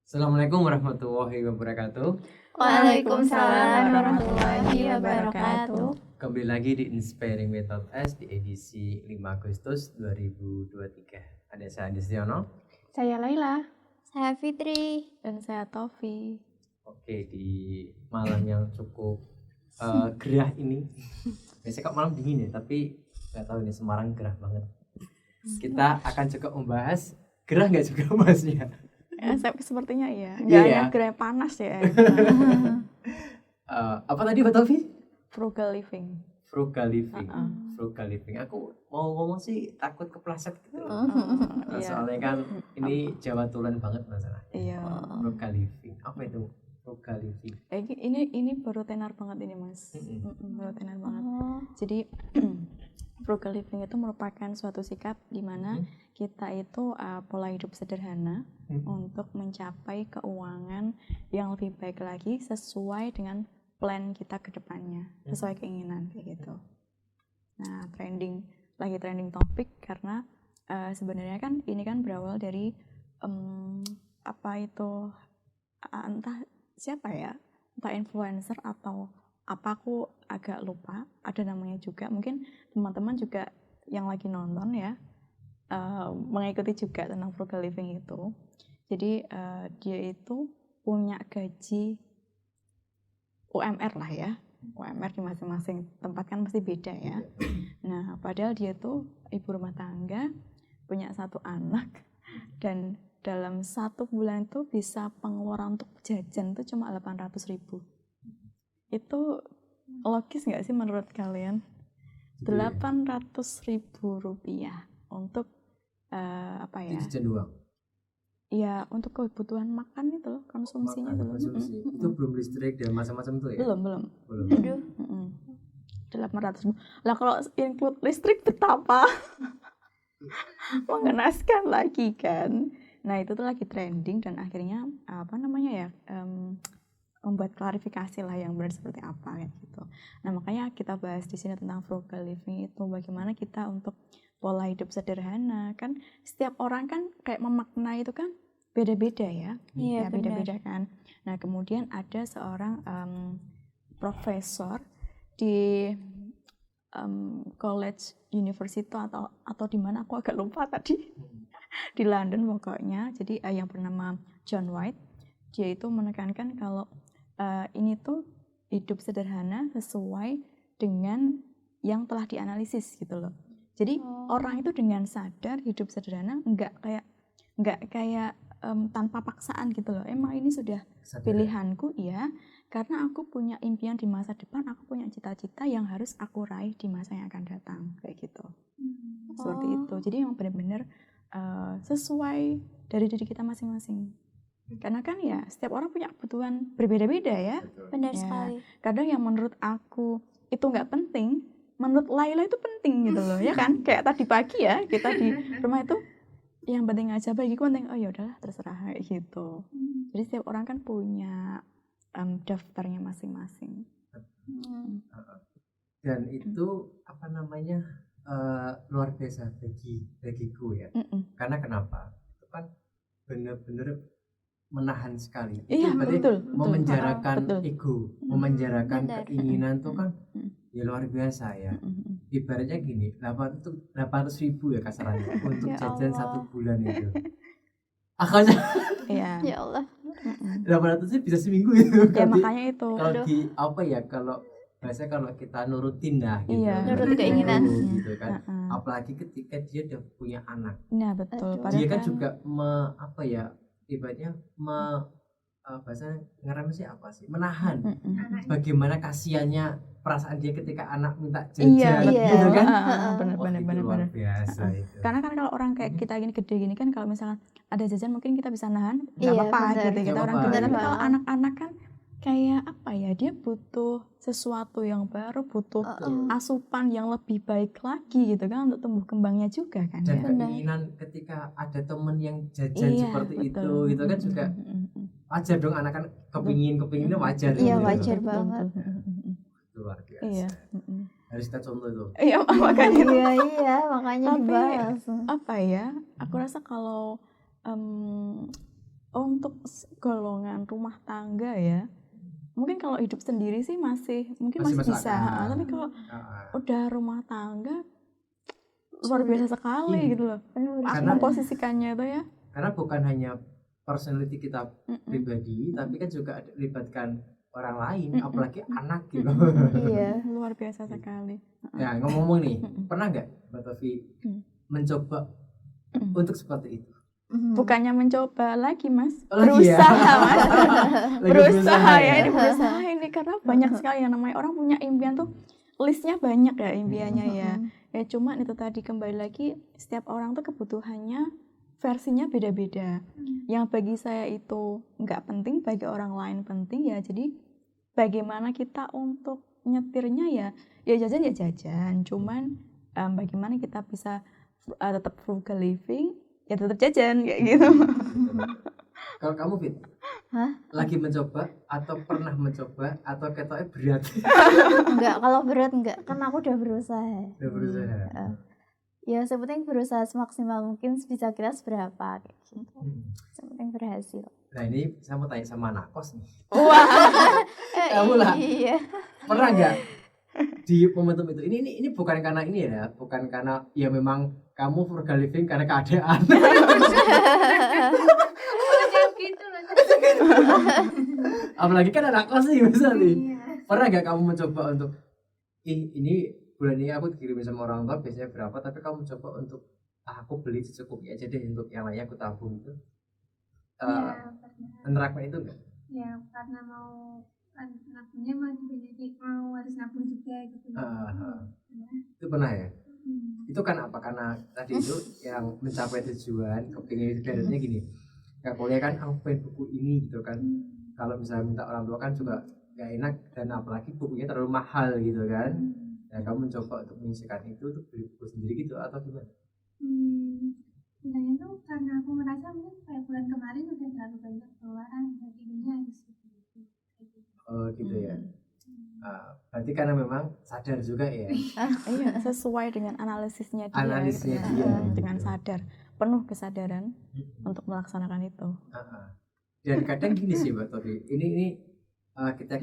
Assalamualaikum warahmatullahi wabarakatuh. Waalaikumsalam warahmatullahi wabarakatuh. Kembali lagi di Inspiring Method S di edisi 5 Agustus 2023. Ada saya Andi Setiono. Saya Laila. Saya Fitri. Dan saya Tofi. Oke, di malam yang cukup gerah ini. Biasanya kok malam dingin ya, tapi nggak tahu ini Semarang gerah banget. Kita akan juga membahas gerah nggak juga masnya. Ya, sepertinya iya. Nggak Iya. hanya gerah panas ya. Apa tadi Pak Tofi? Frugal living. Frugal living. Frugal living. Aku mau ngomong sih takut kepleset gitu. Iya. Soalnya kan ini Jawa Tulen banget masalah. Iya. Frugal living. Apa itu frugal living? Ini baru tenar banget ini Mas. Baru tenar banget. Jadi frugal living itu merupakan suatu sikap di mana kita itu pola hidup sederhana untuk mencapai keuangan yang lebih baik lagi sesuai dengan plan kita ke depannya, sesuai keinginan kayak gitu. Nah, lagi trending topik karena sebenarnya kan ini kan berawal dari entah siapa ya, entah influencer atau apa, aku agak lupa, ada namanya juga, mungkin teman-teman juga yang lagi nonton ya mengikuti juga tentang frugal living itu. Jadi dia itu punya gaji UMR lah ya, UMR di masing-masing tempat kan pasti beda ya. Nah, padahal dia tuh ibu rumah tangga, punya 1 anak, dan dalam 1 bulan itu bisa pengeluaran untuk jajan itu cuma 800.000. Itu logis nggak sih menurut kalian? 800.000 rupiah untuk apa ya? Jajan doang. Ya untuk kebutuhan makan itu loh, konsumsinya itu loh. Itu belum listrik dan macam-macam itu ya? Belum. Aduh. 800.000. Lah kalau include listrik betapa mengenaskan lagi kan. Nah itu tuh lagi trending dan akhirnya membuat klarifikasi lah yang benar seperti apa kayak gitu. Nah makanya kita bahas di sini tentang frugal living itu, bagaimana kita untuk pola hidup sederhana. Kan setiap orang kan kayak memaknai itu kan beda-beda ya. Iya, Ya beda-beda kan. Nah kemudian ada seorang profesor di college university atau di mana aku agak lupa tadi. Di London pokoknya. Jadi yang bernama John White, dia itu menekankan kalau ini tuh hidup sederhana sesuai dengan yang telah dianalisis gitu loh. Jadi orang itu dengan sadar hidup sederhana, nggak kayak tanpa paksaan gitu loh. Emang ini sudah pilihanku ya, karena aku punya impian di masa depan, aku punya cita-cita yang harus aku raih di masa yang akan datang kayak gitu. Seperti itu. Jadi emang benar-benar sesuai dari diri kita masing-masing. Karena kan ya setiap orang punya kebutuhan berbeda-beda ya. Benar Ya, sekali. kadang yang menurut aku itu nggak penting, menurut Laila itu penting gitu loh, ya kan? Kayak tadi pagi ya, kita di rumah itu yang penting aja, bagiku penting, oh ya udahlah terserah kayak gitu. Jadi setiap orang kan punya daftarnya masing-masing. Dan itu luar biasa bagiku ya. Karena kenapa? Itu kan benar-benar menahan sekali. Iya, berarti betul. memenjarakan Betul. ego, memenjarakan Benar. keinginan tuh kan ya luar biasa ya. Ibaratnya gini, 800.000 ya kasarannya untuk Ya jajan Allah. 1 bulan itu. Akhirnya Iya. Ya Allah. 800 bisa seminggu itu. Ya makanya itu. Kalau biasanya kalau kita nurutin dah gitu. Iya. Nurut keinginan. Gitu kan. Apalagi ketika dia udah punya anak. Nah betul. Aduh. Padahal Dia kan juga ibaratnya bahasa ngerem sih apa sih? Menahan. Bagaimana kasihannya perasaan dia ketika anak minta jajan Iya. gitu kan. Wah, itu Benar. luar biasa itu. Karena kan kalau orang kayak kita gini gede gini kan, kalau misalkan ada jajan mungkin kita bisa nahan, nggak Iya, apa-apa benar. gitu. Kita Nggak orang apa-apa, gede. iya. Tapi kalau anak-anak kan kayak apa ya? Dia butuh sesuatu yang baru, butuh asupan yang lebih baik lagi gitu kan untuk tumbuh kembangnya juga kan. Dan Ya? keinginan ketika ada temen yang jajan Iya, seperti betul. itu kan juga wajar dong, anak kan kepinginnya wajar. Iya, gitu. wajar banget. Luar biasa. Iya. Harus kita contoh itu. Iya makanya. Iya, makanya Tapi dibahas. apa ya? Aku rasa kalau untuk golongan rumah tangga ya, mungkin kalau hidup sendiri sih masih Masih masuk bisa. akal. Tapi kalau Ah, udah rumah tangga luar biasa sekali Iya. gitu loh. Aku Karena- memposisikannya itu ya. karena bukan hanya personality kita Mm-mm. pribadi, tapi kan juga libatkan orang lain, Mm-mm. apalagi anak gitu. Iya. Luar biasa sekali. Ya ngomong-ngomong nih, Mm-mm. pernah nggak Mbak Tofi Mm. mencoba Mm. untuk seperti itu? Bukannya mencoba lagi mas, Oh, lagi ya? berusaha mas. Lagi berusaha ya, ini ya? berusaha ini karena banyak sekali yang namanya orang punya impian tuh, listnya banyak ya impiannya ya. Ya cuman itu tadi kembali lagi, setiap orang tuh kebutuhannya versinya beda-beda. Yang bagi saya itu nggak penting, bagi orang lain penting ya. Jadi bagaimana kita untuk nyetirnya ya jajan. Cuman bagaimana kita bisa tetap frugal living, ya tetap jajan kayak gitu. Kalau kamu Fit, Hah? lagi mencoba atau pernah mencoba atau ketoknya berat? Enggak, kalau berat enggak, kan aku udah berusaha. Udah berusaha. Ya sepenting berusaha semaksimal mungkin, bisa kita seberapa kayak gitu. Sepenting berhasil. Nah ini saya mau tanya sama anak kos nih. Wah, Kamu lah. Iya. Pernah nggak di momentum itu? Ini bukan karena ini ya, bukan karena ya memang kamu frugal living karena keadaan. Apalagi kan anak kos nih misal nih. Pernah nggak kamu mencoba untuk ini bulan ini aku dikirimin sama orang tua biasanya berapa, tapi kamu coba untuk aku beli secukupnya aja deh, untuk yang lainnya aku tabung itu. Menerapkan itu enggak? Ya karena mau nabungnya mau harus nabung juga gitu. Itu pernah ya? Itu kan apa? Karena tadi itu yang mencapai tujuan, kepingin ibaratnya gini, nggak kuliah kan aku pengen buku ini gitu kan. Kalau misalnya minta orang tua kan juga nggak enak, dan apalagi bukunya terlalu mahal gitu kan. Ya kamu mencoba untuk menyisihkan itu untuk beli buku sendiri gitu atau gimana? Sebenarnya tuh karena aku merasa mungkin kayak bulan kemarin udah terlalu banyak pengeluaran, jadi ini harus gitu. Oh gitu ya. Berarti karena memang sadar juga ya. iya, sesuai dengan analisisnya dia. Analisisnya gitu. dia, Dengan gitu. sadar, penuh kesadaran untuk melaksanakan itu. Dan kadang gini sih Mbak Tofi, ini kita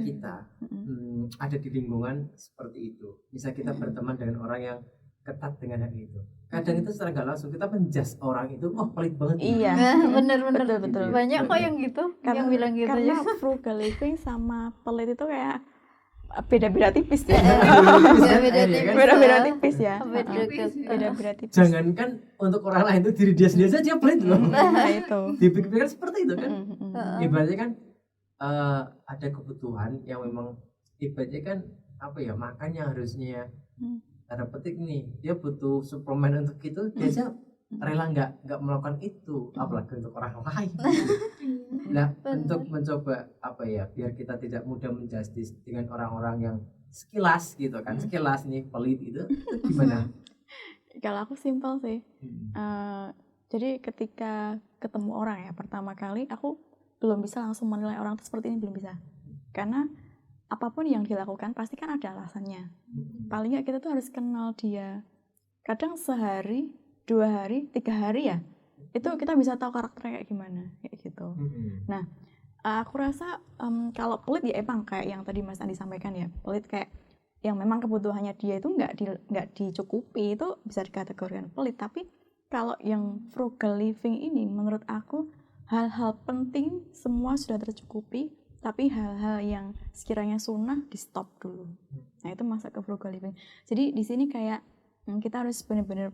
ada di lingkungan seperti itu. Misal kita berteman dengan orang yang ketat dengan hal itu, kadang itu secara nggak langsung kita menjudge orang itu, oh pelit banget nih. Iya, Bener. betul. Banyak kok yang gitu, yang bilang gitu karena ya. frugal living sama pelit itu kayak beda-beda tipis ya. Beda-beda tipis ya. Beda-beda tipis. Jangankan untuk orang lain, itu diri dia sendiri saja pelit loh. Nah itu. Dipikir-pikir seperti itu kan. Ibaratnya kan ada kebutuhan yang memang ibaratnya kan apa ya, makannya harusnya tanda petik nih, dia butuh suplemen untuk itu, dia aja rela nggak melakukan itu, apalagi untuk orang lain. Nah, untuk mencoba apa ya, biar kita tidak mudah menjustis dengan orang-orang yang sekilas gitu kan, sekilas nih pelit itu gimana? Kalau aku simpel sih. Jadi ketika ketemu orang ya pertama kali, aku belum bisa langsung menilai orang itu seperti ini, belum bisa. Karena apapun yang dilakukan pasti kan ada alasannya. Paling nggak kita tuh harus kenal dia. Kadang sehari, 2 hari, 3 hari ya, itu kita bisa tahu karakternya kayak gimana, kayak gitu. Nah, aku rasa kalau pelit ya emang kayak yang tadi Mas Andi sampaikan ya, pelit kayak yang memang kebutuhannya dia itu nggak dicukupi, itu bisa dikategorikan pelit. Tapi kalau yang frugal living ini, menurut aku hal-hal penting semua sudah tercukupi, tapi hal-hal yang sekiranya sunnah di stop dulu. Nah itu masuk ke frugal living. Jadi di sini kayak kita harus benar-benar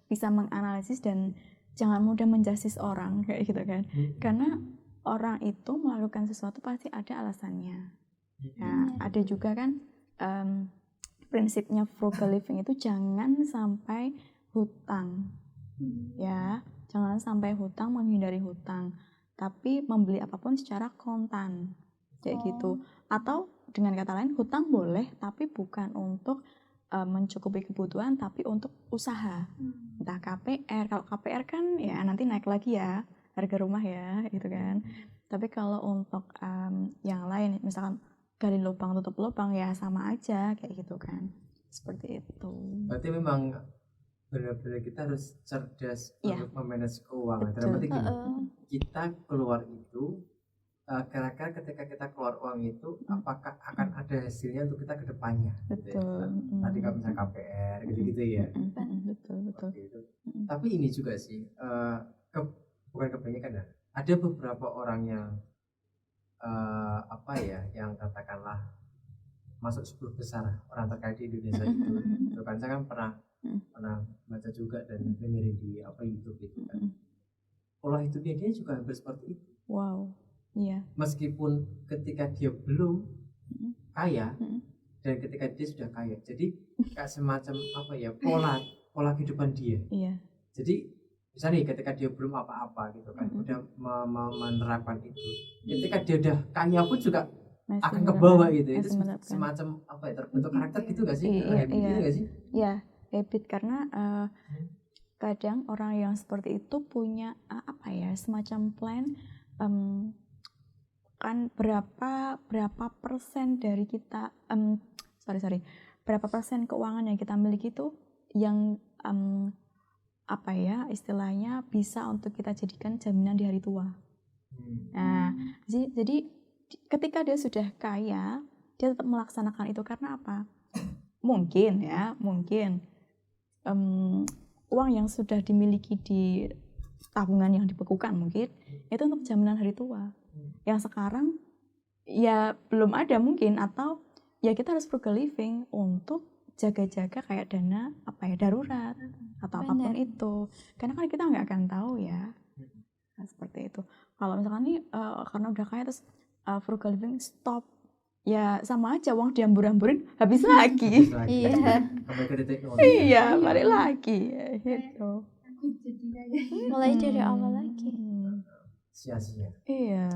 bisa menganalisis dan jangan mudah menjudge orang kayak gitu kan. Karena orang itu melakukan sesuatu pasti ada alasannya. Nah ada juga kan prinsipnya frugal living itu jangan sampai hutang, ya jangan sampai hutang, menghindari hutang. Tapi membeli apapun secara kontan kayak gitu. Atau dengan kata lain, hutang boleh tapi bukan untuk mencukupi kebutuhan, tapi untuk usaha. Entah KPR, kalau KPR kan ya nanti naik lagi ya harga rumah ya gitu kan. Tapi kalau untuk yang lain, misalkan gali lubang tutup lubang, ya sama aja kayak gitu kan, seperti itu. Berarti memang benar-benar kita harus cerdas Iya. untuk memanage keuangan. Betul. Dalam arti gini, Heeh. kita keluar itu kira-kira ketika kita keluar uang itu apakah akan ada hasilnya untuk kita ke depannya gitu ya. Betul. Tadi kalau misalnya KPR gitu-gitu ya. Betul. Seperti itu. Mm. Tapi ini juga sih bukan kebanyakan ya. Ada beberapa orang yang yang katakanlah masuk 10 besar orang terkaya di Indonesia itu. Itu kan saya kan pernah baca juga dan dengerin di YouTube itu kan. Pola hidupnya dia juga hampir seperti itu. Wow. Iya. Meskipun ketika dia belum kaya Mm. dan ketika dia sudah kaya, jadi kayak semacam pola kehidupan dia. Iya. Jadi misalnya ketika dia belum apa-apa gitu kan, udah menerapkan itu. Ketika dia udah kaya pun juga Masih akan ke menerapkan- bawah gitu. Itu masih menerapkan. semacam terbentuk karakter gitu gak sih? Iya, Habit iya. gitu gak sih? Ya, habit karena kadang orang yang seperti itu punya semacam plan, kan berapa persen dari kita berapa persen keuangan yang kita miliki itu yang istilahnya bisa untuk kita jadikan jaminan di hari tua. Nah, jadi ketika dia sudah kaya, dia tetap melaksanakan itu karena apa? Mungkin uang yang sudah dimiliki di tabungan yang dibekukan mungkin itu untuk jaminan hari tua. Yang sekarang ya belum ada mungkin, atau ya kita harus frugal living untuk jaga-jaga kayak dana darurat atau apapun itu. Karena kan kita nggak akan tahu ya. Nah, seperti itu. Kalau misalkan nih karena udah kaya terus frugal living stop, ya sama aja uang diambur-amburin habis lagi. Iya. Kembali ke titik nol. Iya, balik lagi gitu. Aku jadi kayak Mulai dari awal lagi. Sia-sia. Iya.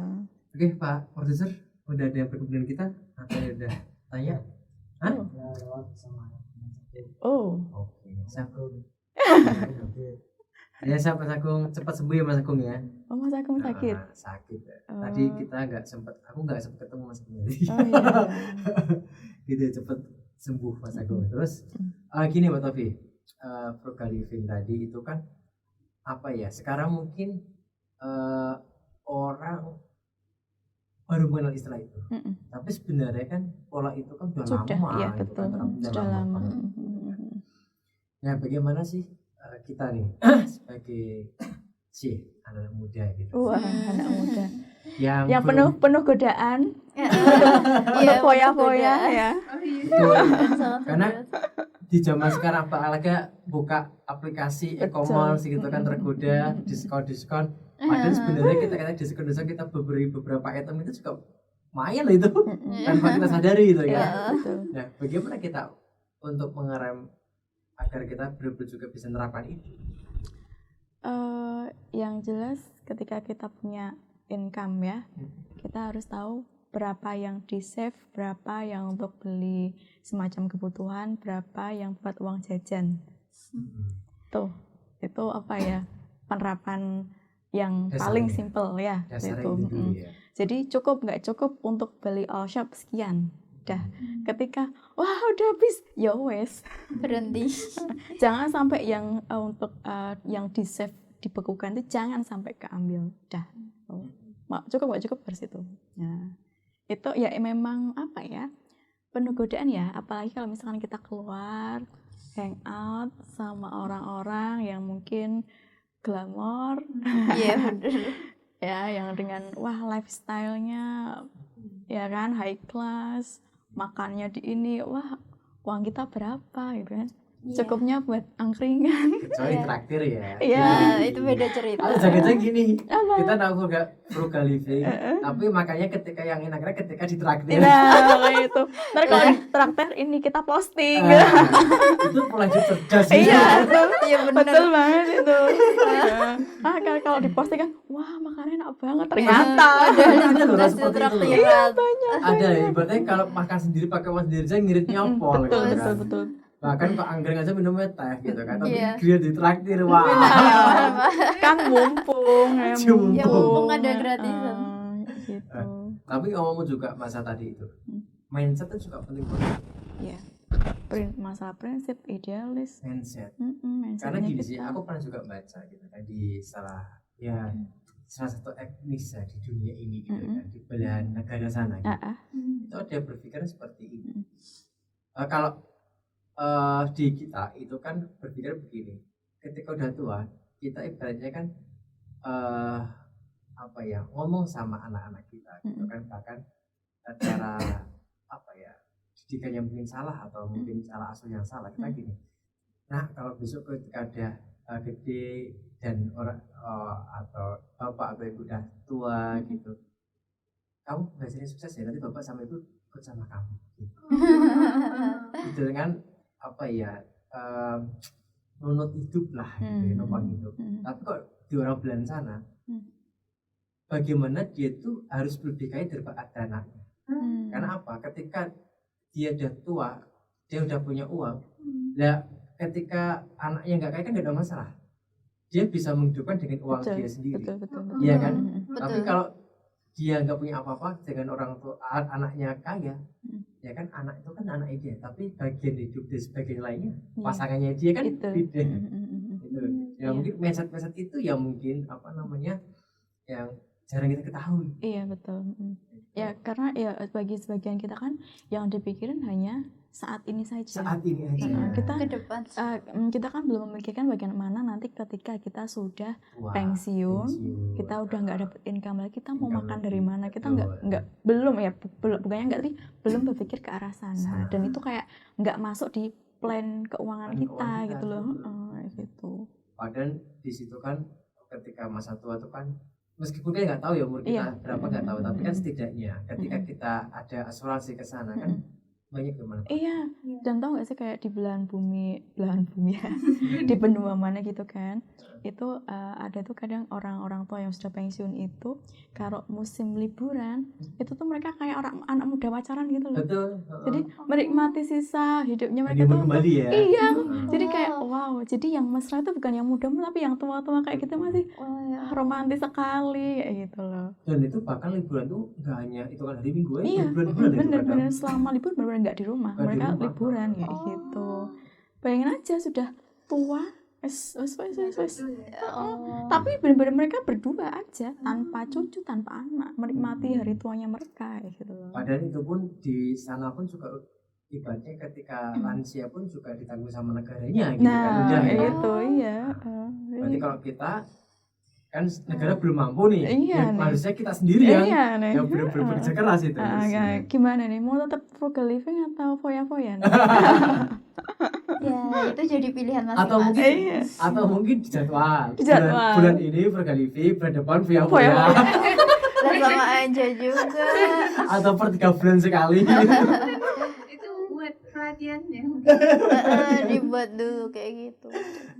Oke Pak Produser, udah ada yang berkepentingan kita? Atau udah tanya? Hah? Oh. Oke, Sakung. Ya Mas Agung, cepat sembuh ya Mas Agung ya. Oh, Mas Agung sakit. Sakit ya. Oh. Tadi kita aku nggak sempat ketemu Mas Agung. Oh iya. Gitu cepat sembuh Mas Agung. Terus gini Mbak Tofi, frugal living tadi itu kan sekarang mungkin orang baru mengenal istilah itu. Tapi sebenarnya kan pola itu kan Sudah, lama iya gitu betul. kan, Sudah lama. banget. Nah, bagaimana sih kita nih sebagai anak muda gitu. Wah, anak muda. Yang Yang penuh godaan, Iya, foya-foya ya. Karena di zaman sekarang apalagi buka aplikasi e-commerce gitu kan, tergoda diskon. Padahal sebenarnya kita diskon kita beberapa item itu juga lumayan loh itu tanpa kita sadari gitu ya. Iya, betul. Nah, bagaimana kita untuk mengerem agar kita benar-benar juga bisa menerapkan itu? Yang jelas ketika kita punya income ya, kita harus tahu berapa yang di save, berapa yang untuk beli semacam kebutuhan, berapa yang buat uang jajan. Tuh, itu penerapan yang Dasarnya. paling simple ya. Dasarnya Itu. itu dulu ya. Jadi nggak cukup untuk beli all shop sekian. Dah, ketika wah udah habis, ya wes. Berhenti. Jangan sampai yang untuk yang di save dibekukan itu jangan sampai keambil. Dah. Cukup nggak cukup dari situ. Nah, itu ya memang penuh godaan ya, apalagi kalau misalkan kita keluar hangout sama orang-orang yang mungkin glamor. Iya bener. Ya, yang dengan lifestyle-nya ya kan high class, makannya di ini, uang kita berapa gitu kan. Iya. Cukupnya buat angkringan. Kecuali traktir ya. Iya. Nah, itu beda cerita. Atau jangan-jangan gini, kita tahu frugal living, tapi makanya ketika yang enaknya ketika ditraktir. Nah, kayak itu. Ntar kalau di traktir ini kita posting. Itu pola hidup cerdas. Iya, Iya bener. betul banget itu. Kalau di posting kan, wah makannya enak banget. Ternyata Ada loh Terus seperti itu. traktiran. Ada ya, ibaratnya kalau makan sendiri pakai uang sendiri saya ngiritnya pol gitu kan. betul. Bahkan kok anggrek aja minumnya teh gitu kan, tapi Iya. dia ditraktir, wah. Kan mumpung ya, Ya, mumpung ada gratisan. Gitu. Tapi ngomong juga masa tadi itu, mindset itu juga penting banget. Iya. masalah prinsip, idealis. mindset. Mindsetnya Karena gini sih, kita. aku pernah juga baca gitu kan di salah satu etnis ya di dunia ini gitu kan, di belahan negara sana gitu. Itu ada berpikiran seperti ini. Kalau di kita itu kan berpikir begini, ketika udah tua kita ibaratnya kan ngomong sama anak-anak kita gitu kan, bahkan cara didikan yang mungkin salah atau mungkin cara asuh yang salah, kita gini, nah kalau besok ketika ada gede dan orang atau bapak atau ibu udah tua gitu, kamu belajarnya sukses ya, nanti bapak sama ibu ikut sama kamu gitu. Itu kan nunut hidup lah gitu, numpang hidup. Tapi kok di orang Belanda sana bagaimana dia tuh harus berdikari daripada anaknya. Karena apa? Ketika dia udah tua, dia udah punya uang, lah ketika anaknya nggak kaya kan nggak ada masalah, dia bisa menghidupkan dengan uang dia sendiri, iya kan? Tapi kalau dia nggak punya apa-apa dengan orang tua, anaknya kaya, ya kan anak itu kan anaknya dia, tapi bagian hidup dia sebagai lainnya pasangannya dia kan beda. Itu ya mungkin mindset itu ya mungkin yang jarang kita ketahui. Iya betul. Ya karena ya bagi sebagian kita kan yang dipikirin hanya saat ini saja. Saat ini aja. Kita ke depan. Kita kan belum memikirkan bagaimana nanti ketika kita sudah pensiun, kita udah nggak dapet income lagi, kita mau makan dari mana? Kita bukannya nggak, tapi belum berpikir ke arah sana. Dan itu kayak nggak masuk di plan keuangan kita gitu loh. Gitu. Padahal di situ kan ketika masa tua itu kan, meskipun dia nggak tahu ya umur kita berapa, nggak tahu, tapi kan setidaknya ketika kita ada asuransi ke sana kan banyak gimana? Iya. Dan tahu nggak sih kayak di belahan bumi ya, di benua mana gitu kan, itu ada tuh kadang orang-orang tua yang sudah pensiun itu kalau musim liburan itu tuh mereka kayak orang anak muda pacaran gitu loh. Betul. Jadi menikmati sisa hidupnya mereka tuh. Kembali ya. Iya. Jadi kayak wow. Jadi yang mesra itu bukan yang muda tapi yang tua-tua kayak gitu masih romantis sekali kayak gitu loh. Dan itu bahkan liburan tuh nggak hanya itu kan hari Minggu, iya, bulan-bulan bener selama libur bener-bener nggak di rumah, mereka liburan kayak gitu. Bayangin aja sudah tua, tapi bener-bener mereka berdua aja tanpa cucu, tanpa anak, menikmati hari tuanya mereka kayak gitu loh. Padahal itu pun di sana pun juga ibaratnya ketika lansia pun juga ditanggung sama negaranya gitu kan, udah itu iya. Berarti kalau kita kan negara belum mampu nih, harusnya kita sendiri yang benar-benar bekerja keras itu. Gimana nih, mau tetap frugal living atau foya-foya? Ya itu jadi pilihan masing-masing. Atau mungkin di jadwal. Bulan ini frugal living, bulan depan foya-foya. Lah sama aja juga. Atau per 3 bulan sekali. Itu buat perhatiannya. Dibuat dulu kayak gitu.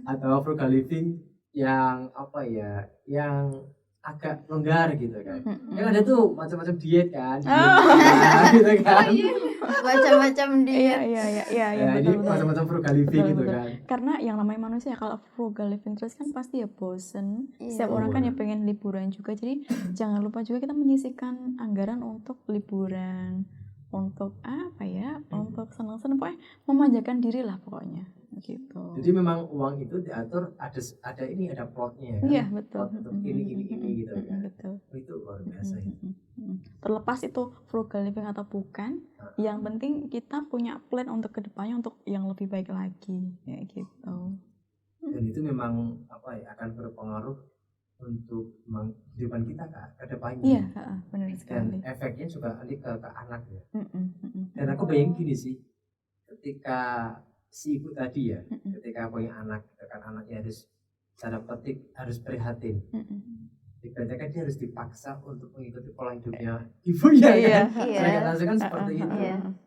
Atau frugal living yang yang agak longgar gitu kan. Kan ada tuh macam-macam diet kan. Gitu kan. Macam-macam diet. Iya, betul. Ini macam-macam frugal living gitu kan. Karena yang namanya manusia kalau frugal living terus kan pasti ya bosen. Setiap orang kan ya pengen liburan juga. Jadi jangan lupa juga kita menyisihkan anggaran untuk liburan, untuk untuk senang-senang, pokoknya memanjakan diri lah pokoknya gitu. Jadi memang uang itu diatur ada plotnya kan. Iya, betul. Plot untuk ini gitu kan. Betul. Itu luar biasa. Terlepas itu frugal living atau bukan, yang penting kita punya plan untuk kedepannya untuk yang lebih baik lagi ya gitu. Dan itu memang akan berpengaruh untuk kehidupan kita ke depannya. Iya, benar sekali. Dan efeknya juga nanti ke anak ya. Dan aku bayangin gini sih, ketika si ibu tadi ya, ketika punya anak, kan anaknya harus tanda petik harus prihatin. Ibaratnya kan dia harus dipaksa untuk mengikuti pola hidupnya ibunya kan. Mereka langsung kan seperti itu.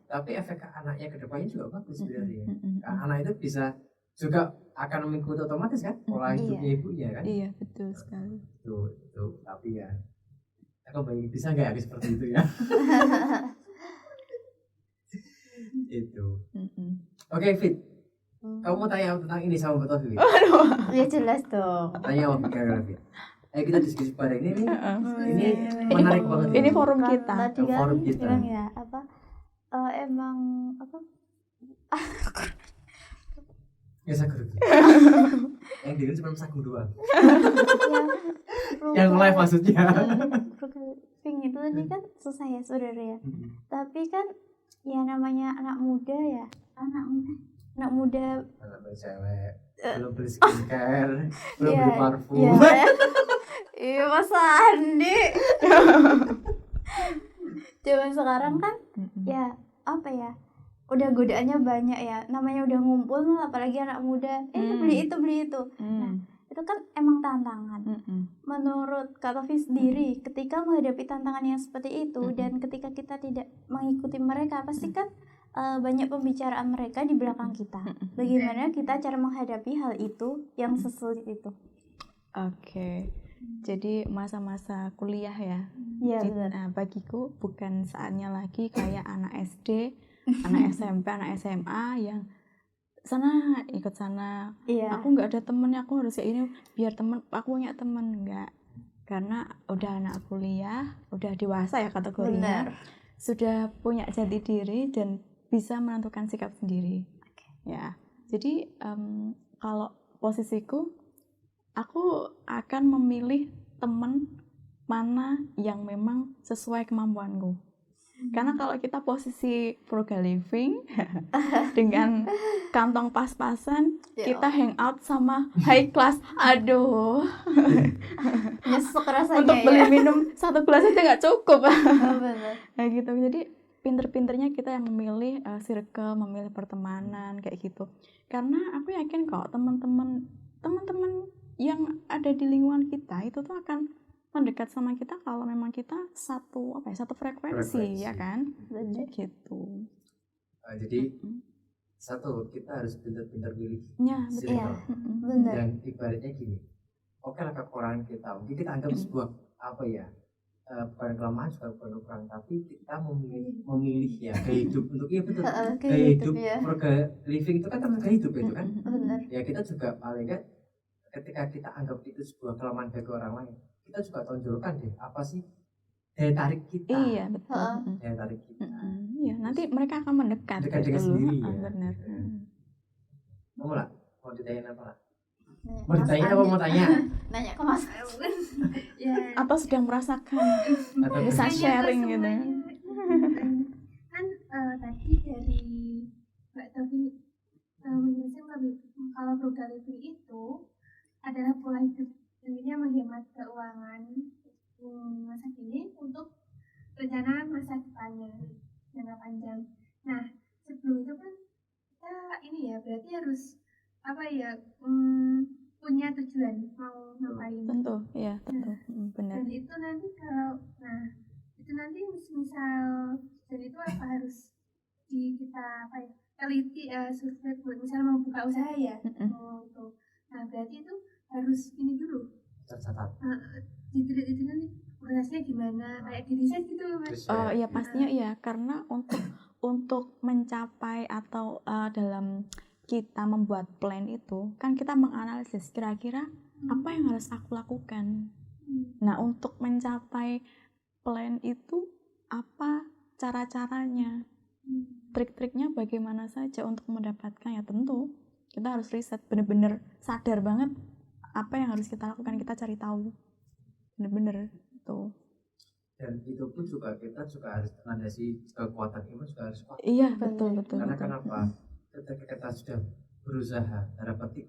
Tapi efek ke anaknya ke depannya juga bagus sebenarnya. Anak itu bisa juga akan mengikuti otomatis kan pola hidupnya ibunya kan. Iya, betul sekali. Itu tapi ya aku bayangin bisa nggak ya seperti itu ya. Itu. Oke, Fit. Kamu mau tanya tentang ini sama Betul, Fit? Ya jelas dong. Tanya apa kira-kira, Fit? Ayo kita diskusi pada ini menarik banget. Ini forum kita. Tadi kan forum kita. bilang ya emang Ya sagur. Yang diri cuma sagung doang. Ya, Yang live maksudnya. frugal living itu tadi kan susah ya sebenarnya. Tapi kan ya namanya anak muda ya. Anak muda Anak cewek, belum beli skincare, belum Iya, beli parfum. iya. Iya Mas Andi. Zaman sekarang kan ya apa ya, udah godaannya banyak ya, namanya udah ngumpul apalagi anak muda beli itu. Nah itu kan emang tantangan. Menurut Kak Tofi sendiri ketika menghadapi tantangan yang seperti itu dan ketika kita tidak mengikuti mereka pasti kan banyak pembicaraan mereka di belakang kita. Bagaimana kita cara menghadapi hal itu yang sesulit itu? Oke. Jadi masa-masa kuliah ya. Iya Jadi, benar. bagiku bukan saatnya lagi kayak anak SD, anak SMP, anak SMA yang sana ikut sana. Iya. Aku nggak ada temennya, aku harus kayak ini biar temen aku punya temen. Nggak, karena udah anak kuliah, udah dewasa ya kategorinya, Benar. sudah punya jati diri dan bisa menentukan sikap sendiri. Ya, jadi kalau posisiku, aku akan memilih teman mana yang memang sesuai kemampuanku. Karena kalau kita posisi frugal living dengan kantong pas-pasan, kita hangout sama high class, aduh, Nyesek rasanya untuk beli minum satu gelas aja nggak cukup. Benar. Kayak gitu. Jadi pinter-pinternya kita yang memilih circle, memilih pertemanan kayak gitu. Karena aku yakin kok teman-teman yang ada di lingkungan kita itu tuh akan mendekat sama kita kalau memang kita satu frekuensi, ya kan? Benar. Gitu. Jadi satu, kita harus pintar-pintar pilih Ya, betul. Iya, circle. benar. Dan ibaratnya gini, oke lah kekurangan kita, mungkin kita anggap sebuah apa ya, bukan kelemahan juga bukan kekurangan, tapi kita memilih ya gaya hidup untuk betul. Gaya hidup ya. frugal living itu kan gaya hidup itu kan. Benar. Ya kita juga paling nggak ketika kita anggap itu sebuah kelemahan bagi orang lain, kita juga tonjolkan deh apa sih daya tarik kita. Iya, betul. Daya tarik kita. Iya, nanti mereka akan mendekat Dekat dengan gitu loh. sendiri ya. Benar. Kamu lah, mau ditanyain apa lah? Mau Mas ditanya Andi. apa mau tanya? Nanya ke Mas. Ya, Atau sedang merasakan Atau bisa tanya ke sharing gitu. semuanya. Kan tadi dari Mbak Tofi menjelaskan kalau frugal living itu adalah pola hidup intinya menghemat keuangan masa kini untuk rencana masa depannya jangka panjang. Nah sebelum itu kan kita ini ya berarti harus apa ya punya tujuan mau ngapain. Tentu, ya tentu. Benar. Dan itu nanti kalau itu nanti misal dan itu apa harus kita apa ya teliti survei buat misal mau buka usaha ya mau tuh. Nah berarti itu harus ini dulu tercatat. diteliti itu nanti prosesnya gimana kayak di riset gitu Mas. Oh iya pastinya iya, karena untuk mencapai atau dalam kita membuat plan itu kan kita menganalisis kira-kira apa yang harus aku lakukan. Nah untuk mencapai plan itu apa cara-caranya, trik-triknya bagaimana saja untuk mendapatkan, ya tentu kita harus riset, bener-bener sadar banget apa yang harus kita lakukan, kita cari tahu bener-bener tuh. Dan itu pun juga kita juga harus landasi kekuatan iman juga harus kuat. Iya betul. Karena kenapa? Ketika kita sudah berusaha tanda petik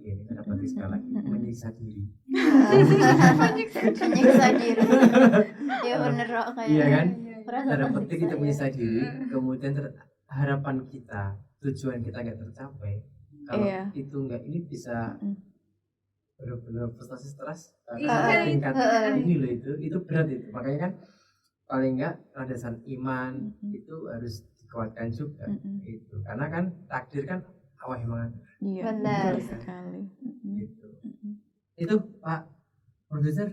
sekali lagi menyiksa diri. Menyiksa diri. Ya bener kok kayak. Iya kan? Perasaan Tanda petik tersiksa, kita ya. menyiksa diri, kemudian harapan kita, tujuan kita nggak tercapai. Kalau itu nggak ini bisa benar-benar frustasi stres tingkat ini loh itu berat itu. Makanya kan paling nggak landasan iman itu harus dikuatkan juga itu. Karena kan takdir kan Allah yang mengatur. Iya, Benar betul sekali. Gitu. Itu Pak Produser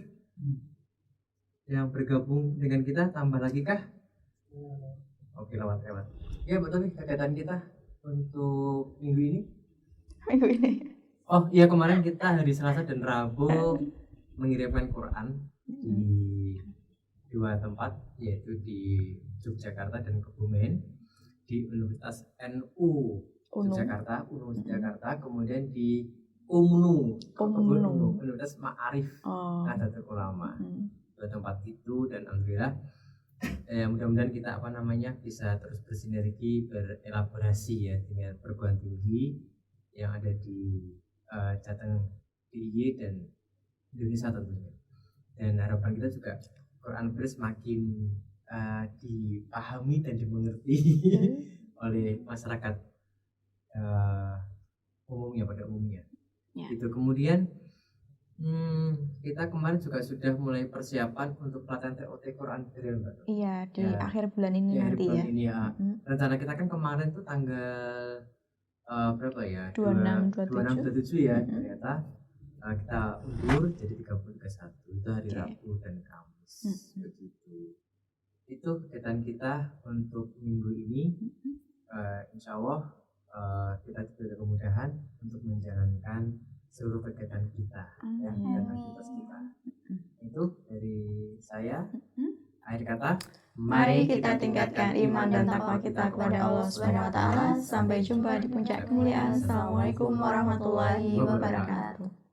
yang bergabung dengan kita tambah lagi kah? Oke lewat. Ya Mbak Tofi, kegiatan kita untuk minggu ini. Oh iya kemarin kita hari Selasa dan Rabu mengirimkan Quran di dua tempat yaitu di Yogyakarta dan Kebumen, di Universitas NU Yogyakarta, UNU Yogyakarta, kemudian di UMNU, Universitas Ma'arif Nahdlatul Ulama. Dua tempat itu, dan alhamdulillah mudah-mudahan kita bisa terus bersinergi, berelaborasi ya dengan perguruan tinggi yang ada di Jateng, DIY dan Indonesia tentunya. Dan harapan kita juga Quran Braille semakin dipahami dan dimengerti oleh masyarakat umumnya, pada umumnya. Itu kemudian kita kemarin juga sudah mulai persiapan untuk pelatihan TOT Quran Braille, Mbak. Iya, di akhir bulan ini nanti ya. Ini ya. Rencana kita kan kemarin tuh tanggal berapa ya? 26, 27 ya. Ternyata kita undur jadi 30 ke 1. Itu hari Rabu dan Kamis. Begitu. Itu kegiatan kita untuk minggu ini. Insya Allah kita juga ada kemudahan untuk menjalankan seluruh kegiatan kita dan aktivitas kita. Itu dari saya. Akhir kata, mari kita tingkatkan iman dan takwa kita kepada Allah Subhanahu wa taala. Sampai jumpa di puncak kemuliaan. Assalamualaikum warahmatullahi wabarakatuh.